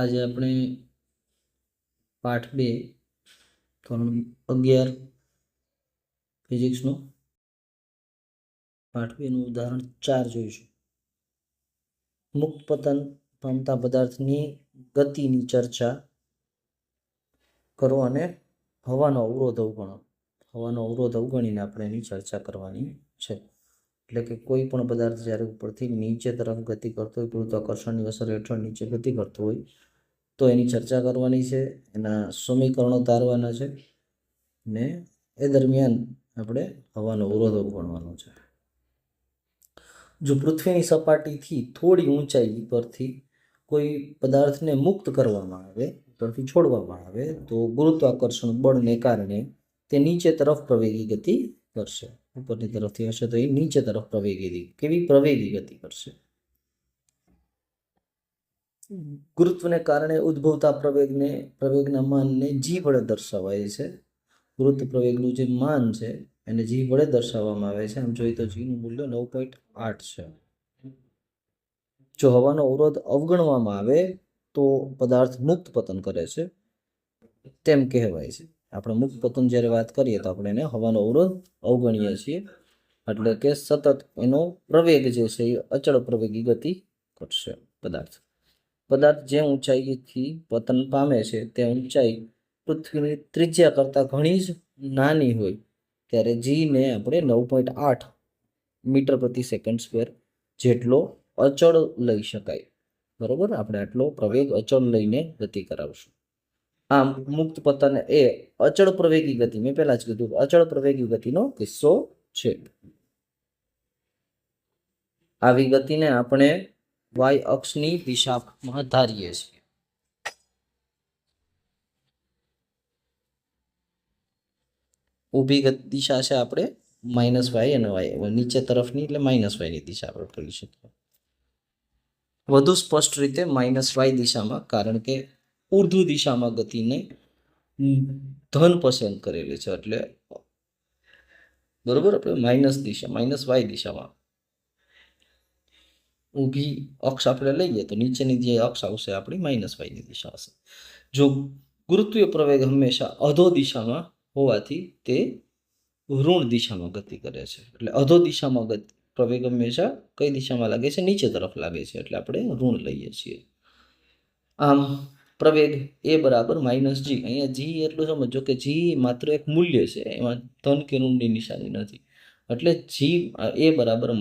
આજે આપણે પાઠ 2 ધોરણ 11 ફિઝિક્સનો પાઠ 2 નું ઉદાહરણ 4 જોઈશું. મુક્ત પતન પામતા પદાર્થની ગતિની ચર્ચા કરો અને હવાનો અવરોધ અવગણો. હવાનો અવરોધ અવગણીને આપણે એની ચર્ચા કરવાની છે. એટલે કે કોઈ પણ પદાર્થ જ્યારે ઉપરથી નીચે તરફ ગતિ કરતો હોય, ગુરુત્વાકર્ષણની અસર હેઠળ નીચે ગતિ કરતો હોય તો એની ચર્ચા કરવાની છે, એના સમીકરણો તારવાના છે ને એ દરમિયાન આપણે હવાનો અવરોધ અવગણવાનો છે. જો પૃથ્વીની સપાટીથી થોડી ઊંચાઈ પરથી કોઈ પદાર્થને મુક્ત કરવામાં આવે, ઉપરથી છોડવામાં આવે તો ગુરુત્વાકર્ષણ બળને કારણે તે નીચે તરફ પ્રવેગી ગતિ કરશે. ઉપરની તરફથી હશે તો એ નીચે તરફ કેવી પ્રવેગી ગતિ કરશે. ગુરુત્વને કારણે ઉદ્ભવતા પ્રવેગના માનને જી વડે દર્શાવાય છે. ગુરુત્વ પ્રવેગનું જે માન છે એને જી વડે દર્શાવવામાં આવે છે. આમ જોઈએ તો જીનું મૂલ્ય 9.8 છે. જો હવાનો અવરોધ અવગણવામાં આવે તો પદાર્થ મુક્ત પતન કરે છે તેમ કહેવાય છે. આપણે મુક્ત પતન જ્યારે વાત કરીએ તો આપણે એને હવાનો અવરોધ અવગણીએ છીએ, એટલે કે સતત એનો પ્રવેગ જે છે એ અચળ પ્રવેગી ગતિ કરશે. પદાર્થ જે ઊંચાઈથી પતન પામે છે તે ઊંચાઈ પૃથ્વીની ત્રિજ્યા કરતાં ઘણી જ નાની હોય ત્યારે જીને આપણે 9.8 મીટર પ્રતિ સેકન્ડ સ્ક્વેર જેટલો અચળ લઈ શકાય. બરોબર, આપણે આટલો પ્રવેગ અચળ લઈને ગતિ કરાવશું. આમ મુક્ત પતન એ અચળ પ્રવેગી ગતિ, મેં પહેલા જ કીધું, અચળ પ્રવેગી ગતિનો કિસ્સો છે. આવી ગતિને આપણે વાય અક્ષની દિશામાં ધારીએ છીએ. ઊભી દિશા છે આપણે -y અને y, નીચે તરફની એટલે -y ની દિશા આપણે કરી શકીએ. વધુ સ્પષ્ટ રીતે -y દિશામાં, કારણ કે ઉર્ધ્વ દિશામાં ગતિને ધન પસંદ કરેલી છે, એટલે બરોબર, આપણે -y દિશામાં ઊભી અક્ષ આપણે લઈએ તો નીચેની જે અક્ષ આવશે આપણી -y ની દિશા હશે. જો ગુરુત્વીય પ્રવેગ હંમેશા અધો દિશામાં હોવાથી તે ઋણ દિશામાં ગતિ કરે છે. એટલે અધો દિશામાં પ્રવેગ હંમેશા કઈ દિશામાં લાગે છે? નીચે તરફ લાગે છે, એટલે આપણે ઋણ લઈએ છીએ. આમ પ્રવેગ એ બરાબર -g. અહીંયા જી એટલું સમજો કે જી માત્ર એક મૂલ્ય છે, એમાં ધન કે ઋણની નિશાની નથી. એટલે જી એ બરાબર -g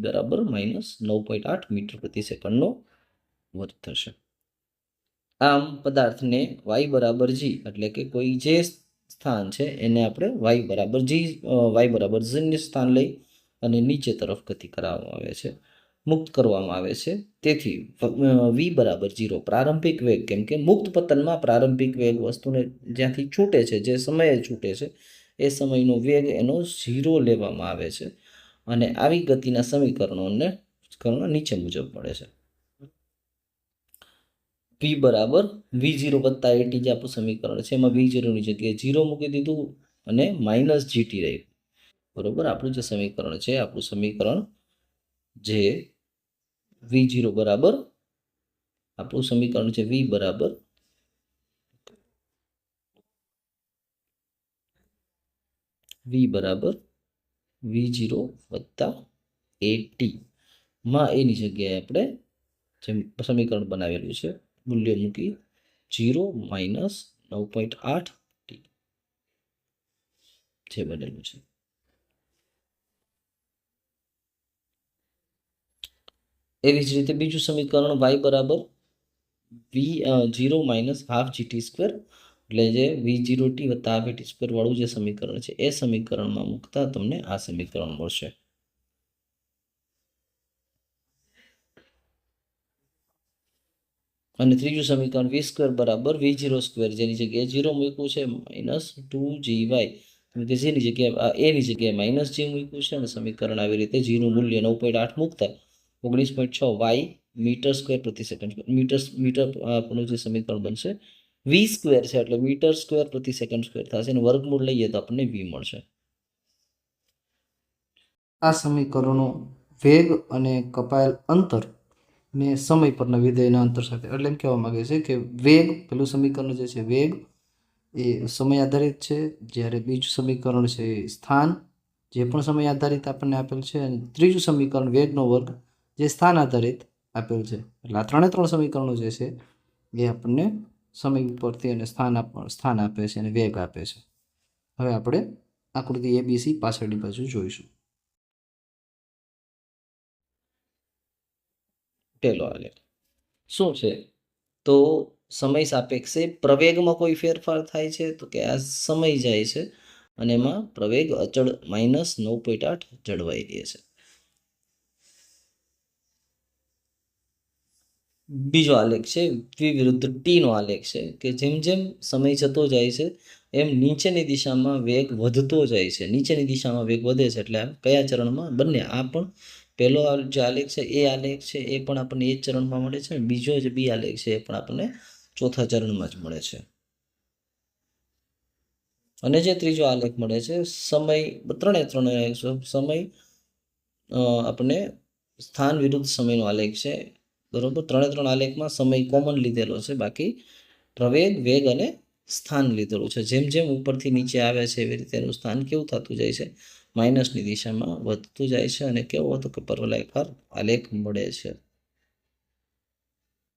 બરાબર -9.8 મીટર પ્રતિ સેકન્ડનો વર્ગ થશે. આમ પદાર્થને y બરાબર g, એટલે કે કોઈ જે સ્થાન છે એને આપણે y બરાબર g સ્થાન લઈ અને નીચે તરફ ગતિ કરાવવામાં આવે છે, મુક્ત કરવામાં આવે છે. તેથી v બરાબર 0 પ્રારંભિક વેગ, કેમ કે મુક્ત પતનમાં પ્રારંભિક વેગ વસ્તુને જ્યાંથી છૂટે છે, જે સમયે છૂટે છે એ સમયનો વેગ એનો 0 લેવામાં આવે છે. અને આવી ગતિના સમીકરણો નીચે મુજબ મળે છે. v બરાબર v0 વત્તા at જે આપણું સમીકરણ છે એમાં v0 ની જગ્યાએ 0 મૂકી દીધું અને -gt રહ્યું. બરોબર, આપણું જે સમીકરણ છે, આપણું સમીકરણ જે v0 બરાબર, આપણું સમીકરણ છે v બરાબર v0 વત્તા at માં એની જગ્યાએ આપણે જે સમીકરણ બનાવેલું છે મૂલ્ય મૂકી 0 - 9.8 જે બનેલું છે. એવી જ રીતે બીજું સમીકરણ y બરાબર v0 - હાફ gt સ્ક્વેર, એટલે જે v0t વત્તા હાફ at સ્ક્વેર વાળું જે સમીકરણ છે એ સમીકરણમાં મૂકતા તમને આ સમીકરણ મળશે. અને ત્રીજું સમીકરણ v સ્ક્વેર બરાબર v0 સ્ક્વેર, જેની જગ્યાએ 0 મૂક્યું છે -2gy, જેની જગ્યાએ એની જગ્યાએ -g મૂક્યું છે. અને સમીકરણ આવી રીતે g નું મૂલ્ય 9.8 મૂકતા 19.6 y મીટર સ્ક્વેર પ્રતિ સેકન્ડ, મીટર આપણું જે સમીકરણ બનશે v સ્ક્વેર છે, એટલે મીટર સ્ક્વેર પ્રતિ સેકન્ડ સ્ક્વેર થશે અને વર્ગમૂળ લઈએ તો આપણને v મળશે. આ સમીકરણો વેગ અને કપાયેલ અંતર ને સમય પરના વિધેયના અંતર સાથે. એટલે એમ કહેવા માંગે છે કે વેગ, પેલું સમીકરણ જે છે વેગ એ સમય આધારિત છે, જ્યારે બીજું સમીકરણ છે એ સ્થાન, જે પણ સમય આધારિત આપણને આપેલ છે, અને ત્રીજું સમીકરણ વેગનો વર્ગ જે સ્થાન આધારિત આપેલ છે. એટલે આ ત્રણ સમીકરણો જે છે એ આપણને સમય ઉપરથી અને સ્થાન આપે છે અને વેગ આપે છે. હવે આપણે આકૃતિ ABC પાછળની બાજુ જોઈશું. પેલો આલેખ શું છે? તો સમય સાપેક્ષે પ્રવેગમાં કોઈ ફેરફાર થાય છે? તો કે આ સમય જાય છે અને એમાં પ્રવેગ અચળ -9.8 જળવાઈ રહે છે. બીજો આલેખ છે V વિરુદ્ધ T નો આલેખ છે કે જેમ જેમ સમય જતો જાય છે એમ નીચેની દિશામાં વેગ વધતો જાય છે. નીચેની દિશામાં વેગ વધે છે એટલે કયા ચરણમાં? બંને. આ પણ પહેલો જે આલેખ છે એ આલેખ છે એ પણ આપણને એ ચરણમાં મળે છે. બીજો જે બી આલેખ છે એ પણ આપણને ચોથા ચરણમાં જ મળે છે. અને જે ત્રીજો આલેખ મળે છે સમય ત્રણે સમય આપણને સ્થાન વિરુદ્ધ સમયનો આલેખ છે. બરોબર, ત્રણ આલેખમાં સમય કોમન લીધેલો છે, બાકી પ્રવેગ, વેગ અને સ્થાન લીધેલું છે. જેમ જેમ ઉપરથી નીચે આવે છે એવી રીતે એનું સ્થાન કેવું થતું જાય છે? માઇનસની દિશામાં વધતું જાય છે. અને કેવો હતો કે પરવલયાકાર આલેખ મળે છે.